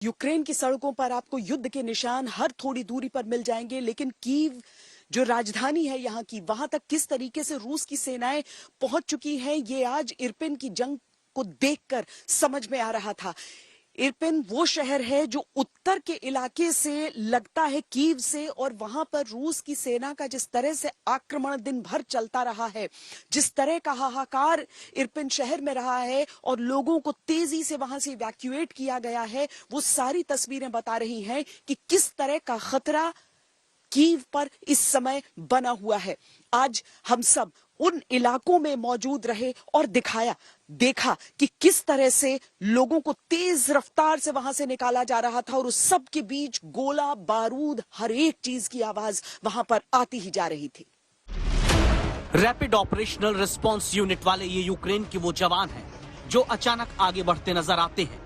Ukraine की सड़कों पर आपको युद्ध के निशान हर थोड़ी दूरी पर मिल जाएंगे, लेकिन कीव जो राजधानी है यहाँ की, वहां तक किस तरीके से रूस की सेनाएं पहुंच चुकी हैं, ये आज इरपिन की जंग को देखकर समझ में आ रहा था। इरपिन वो शहर है जो उत्तर के इलाके से लगता है कीव से, और वहां पर रूस की सेना का जिस तरह से आक्रमण दिन भर चलता रहा है, जिस तरह का हाहाकार इरपिन शहर में रहा है और लोगों को तेजी से वहां से इवैक्यूएट किया गया है, वो सारी तस्वीरें बता रही हैं कि किस तरह का खतरा कीव पर इस समय बना हुआ है। आज हम सब उन इलाकों में मौजूद रहे और देखा कि किस तरह से लोगों को तेज रफ्तार से वहां से निकाला जा रहा था, और उस सब के बीच गोला बारूद, हर एक चीज की आवाज वहां पर आती ही जा रही थी। रैपिड ऑपरेशनल रिस्पांस यूनिट वाले ये यूक्रेन के वो जवान हैं जो अचानक आगे बढ़ते नजर आते हैं।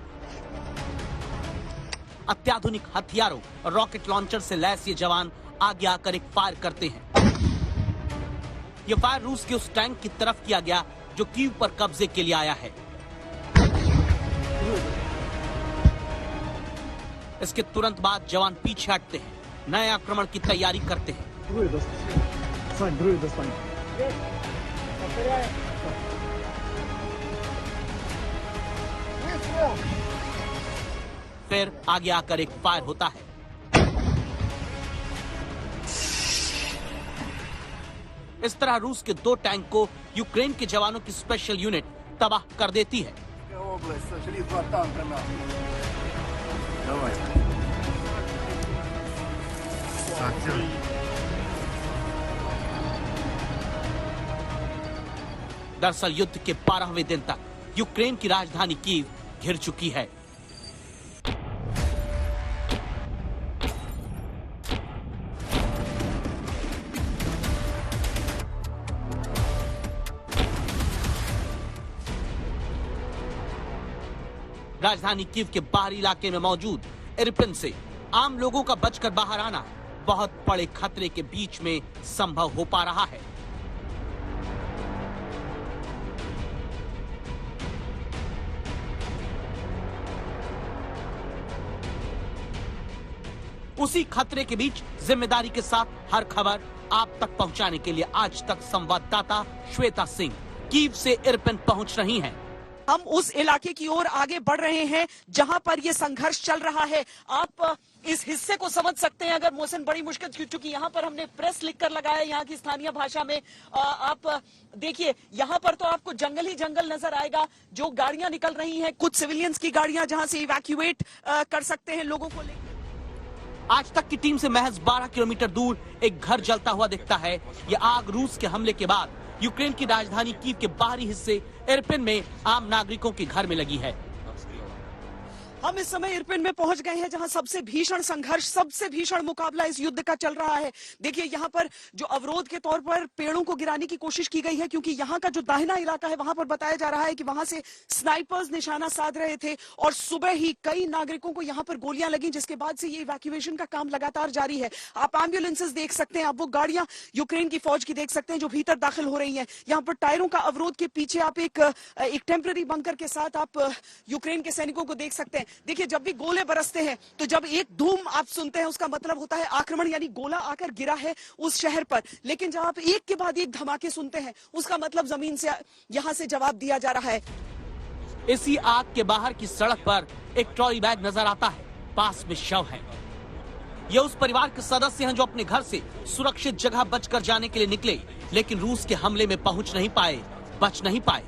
अत्याधुनिक हथियारों और रॉकेट लॉन्चर से लैस ये जवान आगे आकर एक फायर करते हैं। ये फायर रूस के उस टैंक की तरफ किया गया जो कीव पर कब्जे के लिए आया है। इसके तुरंत बाद जवान पीछे हटते हैं, नए आक्रमण की तैयारी करते हैं। फिर आगे आकर एक फायर होता है। इस तरह रूस के 2 टैंक को यूक्रेन के जवानों की स्पेशल यूनिट तबाह कर देती है। दरअसल युद्ध के 12वें दिन तक यूक्रेन की राजधानी कीव घिर चुकी है। राजधानी कीव के बाहरी इलाके में मौजूद इरपिन से आम लोगों का बचकर बाहर आना बहुत बड़े खतरे के बीच में संभव हो पा रहा है। उसी खतरे के बीच जिम्मेदारी के साथ हर खबर आप तक पहुंचाने के लिए आज तक संवाददाता श्वेता सिंह कीव से इरपिन पहुंच रही हैं। हम उस इलाके की ओर आगे बढ़ रहे हैं जहां पर यह संघर्ष चल रहा है। आप इस हिस्से को समझ सकते हैं अगर मोहसिन, बड़ी मुश्किल, क्योंकि यहाँ पर हमने प्रेस लिखकर लगाया यहाँ की स्थानीय भाषा में। आप देखिए यहाँ पर तो आपको जंगल ही जंगल नजर आएगा। जो गाड़ियां निकल रही हैं, कुछ सिविलियंस की गाड़ियां जहां से इवैक्यूएट कर सकते हैं लोगों को लेकर। आज तक की टीम से महज 12 किलोमीटर दूर एक घर जलता हुआ दिखता है। यह आग रूस के हमले के बाद यूक्रेन की राजधानी कीव के बाहरी हिस्से इरपिन में आम नागरिकों के घर में लगी है। हम इस समय इरपिन में पहुंच गए हैं जहां सबसे भीषण संघर्ष, सबसे भीषण मुकाबला इस युद्ध का चल रहा है। देखिए यहाँ पर जो अवरोध के तौर पर पेड़ों को गिराने की कोशिश की गई है, क्योंकि यहाँ का जो दाहिना इलाका है वहां पर बताया जा रहा है कि वहां से स्नाइपर्स निशाना साध रहे थे, और सुबह ही कई नागरिकों को यहाँ पर गोलियां लगी, जिसके बाद से ये इवैक्यूएशन का काम लगातार जारी है। आप एम्बुलेंसेस देख सकते हैं, आप वो गाड़ियां यूक्रेन की फौज की देख सकते हैं जो भीतर दाखिल हो रही है। यहाँ पर टायरों का अवरोध के पीछे आप एक टेम्पररी बंकर के साथ आप यूक्रेन के सैनिकों को देख सकते हैं। देखिए जब भी गोले बरसते हैं तो जब एक धूम आप सुनते हैं उसका मतलब होता है आक्रमण, यानी गोला आकर गिरा है उस शहर पर। लेकिन जब आप एक के बाद एक धमाके सुनते हैं उसका मतलब जमीन से यहां से जवाब दिया जा रहा है। इसी आग के बाहर की सड़क पर एक ट्रॉली बैग नजर आता है, पास में शव है। ये उस परिवार के सदस्य हैं जो अपने घर से सुरक्षित जगह बचकर जाने के लिए निकले, लेकिन रूस के हमले में पहुंच नहीं पाए, बच नहीं पाए।